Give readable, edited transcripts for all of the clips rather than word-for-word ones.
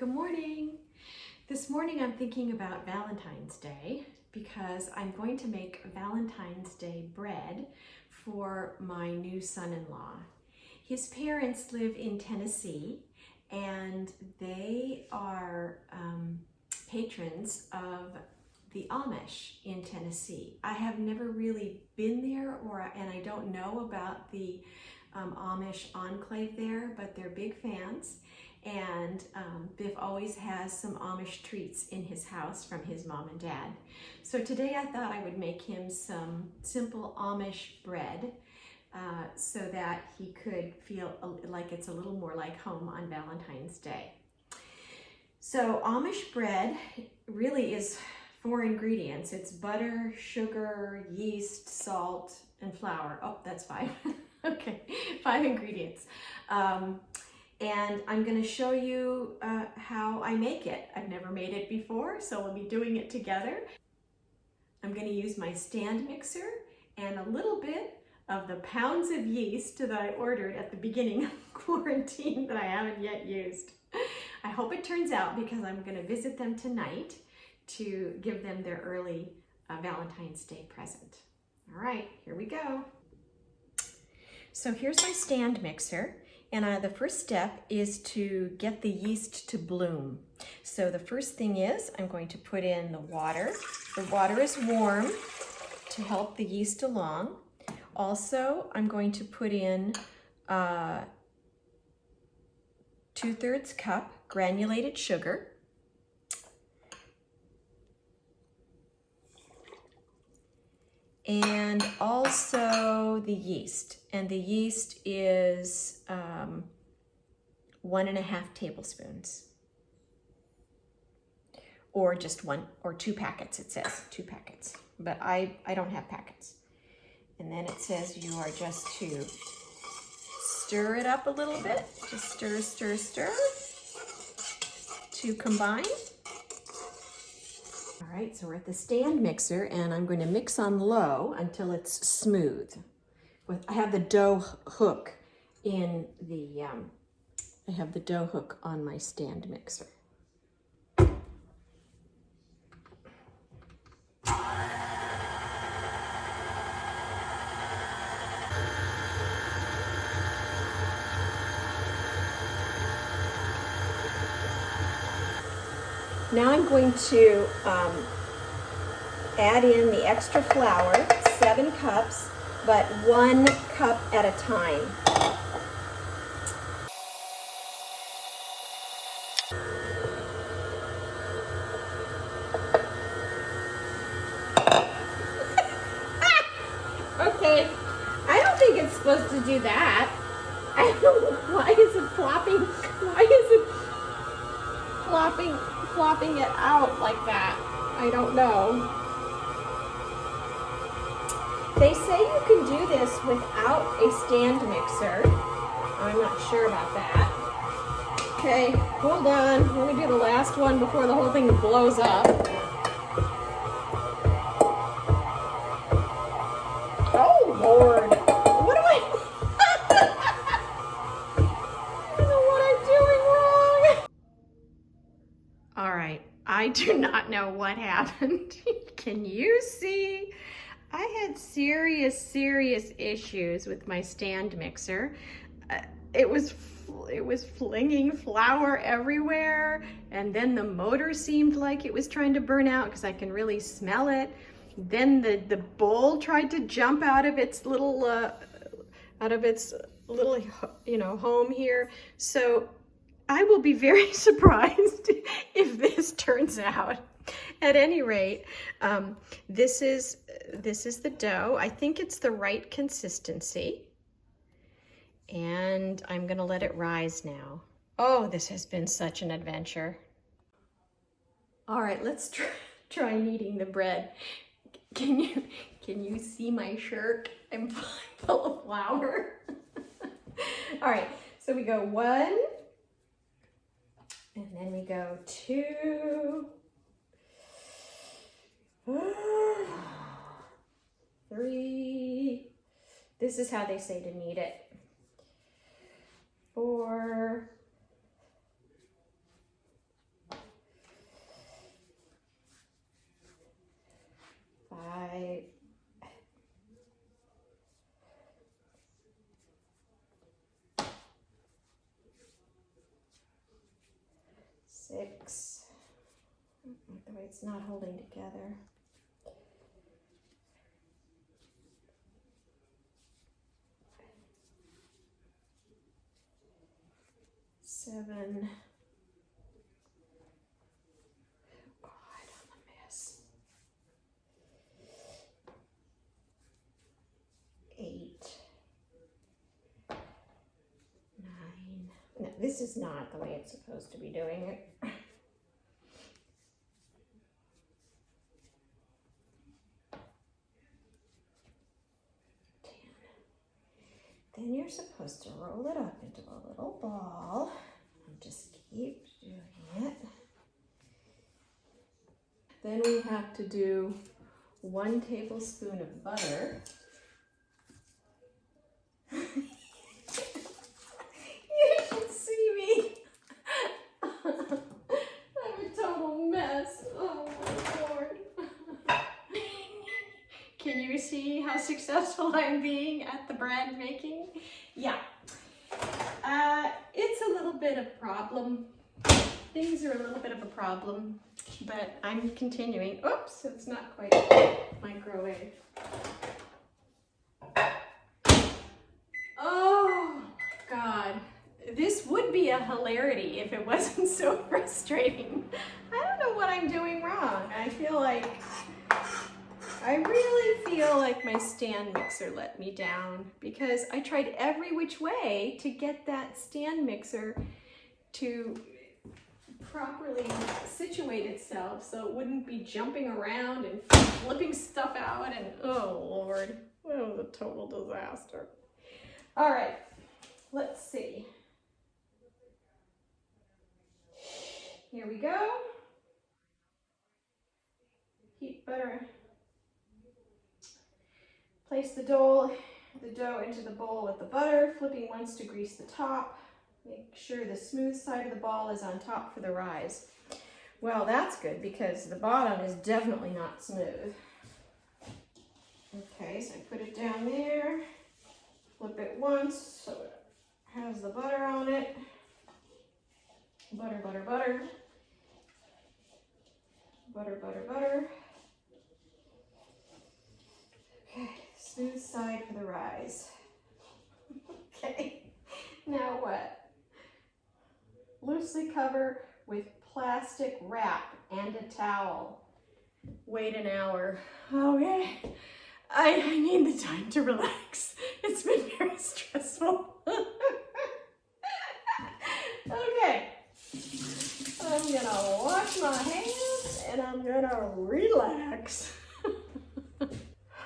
Good morning. This morning I'm thinking about Valentine's Day because I'm going to make Valentine's Day bread for my new son-in-law. His parents live in Tennessee and they are patrons of the Amish in Tennessee. I have never really been there and I don't know about the Amish enclave there, but they're big fans. And Biff always has some Amish treats in his house from his mom and dad. So today I thought I would make him some simple Amish bread so that he could feel like it's a little more like home on Valentine's Day. So Amish bread really is 4 ingredients. It's butter, sugar, yeast, salt, and flour. Oh, that's 5. Okay, 5 ingredients. And I'm going to show you how I make it. I've never made it before, so we'll be doing it together. I'm going to use my stand mixer and a little bit of the pounds of yeast that I ordered at the beginning of quarantine that I haven't yet used. I hope it turns out because I'm going to visit them tonight to give them their early Valentine's Day present. All right, here we go. So here's my stand mixer. And the first step is to get the yeast to bloom. So the first thing is I'm going to put in the water. The water is warm to help the yeast along. Also, I'm going to put in 2/3 cup granulated sugar. And also the yeast. And the yeast is 1.5 tablespoons. Or just 1 or 2 packets, it says 2 packets. But I don't have packets. And then it says you are just to stir it up a little bit. Just stir, stir, stir to combine. All right, so we're at the stand mixer and I'm going to mix on low until it's smooth. I have the dough hook in the, I have the dough hook on my stand mixer. Now I'm going to add in the extra flour, 7 cups, but 1 cup at a time. Okay, I don't think it's supposed to do that. I don't know, why is it flopping? Why is it flopping it out like that? I don't know. They say you can do this without a stand mixer. I'm not sure about that. Okay, hold on. Let me do the last one before the whole thing blows up. Oh, Lord. What am I? I don't know what I'm doing wrong. All right, I do not know what happened. Can you see? I had serious issues with my stand mixer. It was flinging flour everywhere, and then the motor seemed like it was trying to burn out because I can really smell it. Then the bowl tried to jump out of its little home here. So I will be very surprised if this turns out. At any rate, this is the dough. I think it's the right consistency. And I'm gonna let it rise now. Oh, this has been such an adventure. All right, let's try kneading the bread. Can you see my shirt? I'm full of flour. All right, so we go 1, and then we go 2, 3. This is how they say to knead it. 4, 6. The way it's not holding together. 7. Oh God, I'm a mess. 8. 9. No, this is not the way it's supposed to be doing it. 10. Then you're supposed to roll it up into a little ball and just keep doing it. Then we have to do 1 tablespoon of butter. You should see me. I'm a total mess. Oh my Lord. Can you see how successful I'm being at the bread making? Yeah. It's a little bit of a problem. Things are a little bit of a problem, but I'm continuing. Oops, it's not quite microwave. Oh my God. This would be a hilarity if it wasn't so frustrating. I don't know what I'm doing wrong. I really feel like my stand mixer let me down because I tried every which way to get that stand mixer to properly situate itself so it wouldn't be jumping around and flipping stuff out, and oh Lord, it was a total disaster. All right, let's see. Here we go. Heat butter. Place the dough into the bowl with the butter, flipping once to grease the top. Make sure the smooth side of the ball is on top for the rise. Well, that's good because the bottom is definitely not smooth. Okay, so I put it down there, flip it once so it has the butter on it. Butter, butter, butter. Butter, butter, butter. Okay, smooth side for the rise. Okay, now what? Loosely cover with plastic wrap and a towel. Wait an hour. Okay, I need the time to relax. It's been very stressful. Okay, I'm gonna wash my hands and I'm gonna relax.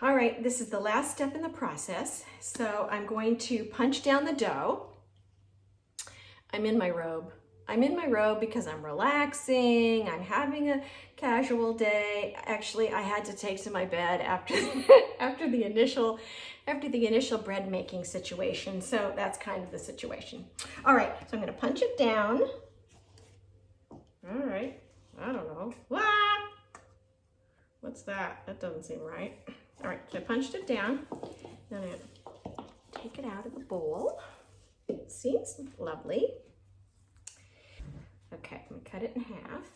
All right, this is the last step in the process. So I'm going to punch down the dough. I'm in my robe. I'm in my robe because I'm relaxing. I'm having a casual day. Actually, I had to take to my bed after the initial bread making situation. So that's kind of the situation. All right, so I'm gonna punch it down. All right, I don't know. Ah! What's that? That doesn't seem right. All right, so I punched it down. Then I'm gonna take it out of the bowl. It seems lovely. Okay, I'm gonna cut it in half.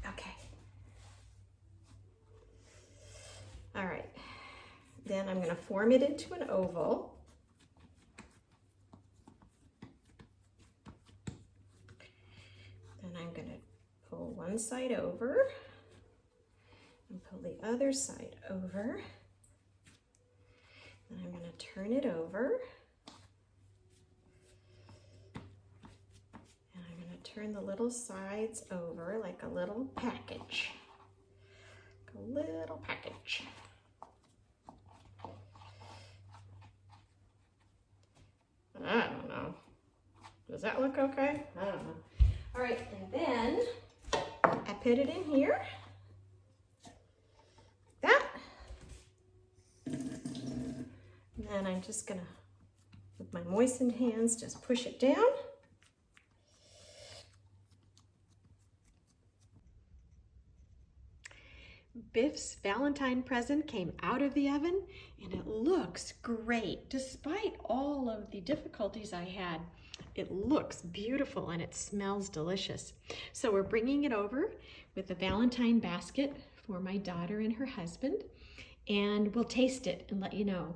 Okay. All right. Then I'm gonna form it into an oval. Then I'm gonna pull one side over. And pull the other side over. And I'm going to turn it over. And I'm going to turn the little sides over like a little package. Like a little package. I don't know. Does that look okay? I don't know. All right, and then I put it in here. And I'm just gonna, with my moistened hands, just push it down. Biff's Valentine present came out of the oven and it looks great. Despite all of the difficulties I had, it looks beautiful and it smells delicious. So we're bringing it over with a Valentine basket for my daughter and her husband, and we'll taste it and let you know.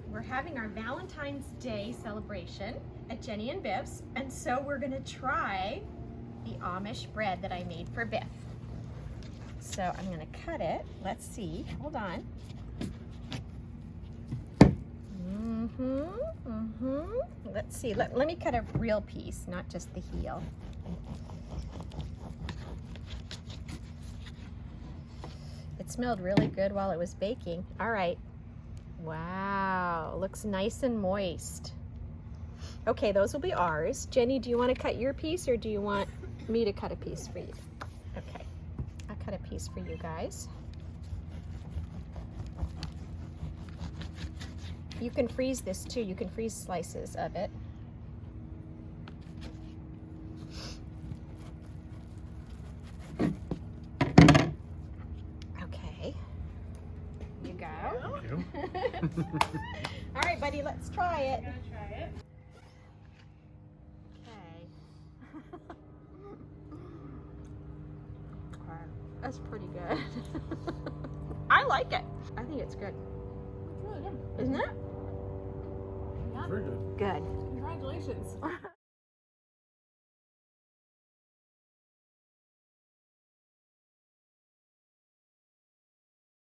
We're having our Valentine's Day celebration at Jenny and Biff's, and so we're gonna try the Amish bread that I made for Biff. So I'm gonna cut it. Let's see, hold on. Let's see, let me cut a real piece, not just the heel. It smelled really good while it was baking. All right. Wow, looks nice and moist. Okay, those will be ours. Jenny, do you want to cut your piece or do you want me to cut a piece for you? Okay, I'll cut a piece for you guys. You can freeze this too. You can freeze slices of it. Okay, you go. Thank you. All right, buddy, let's try it. I'm gonna try it. Okay. That's pretty good. I like it. I think it's good. It's really good. Isn't it? Yeah. Very good. Good. Congratulations.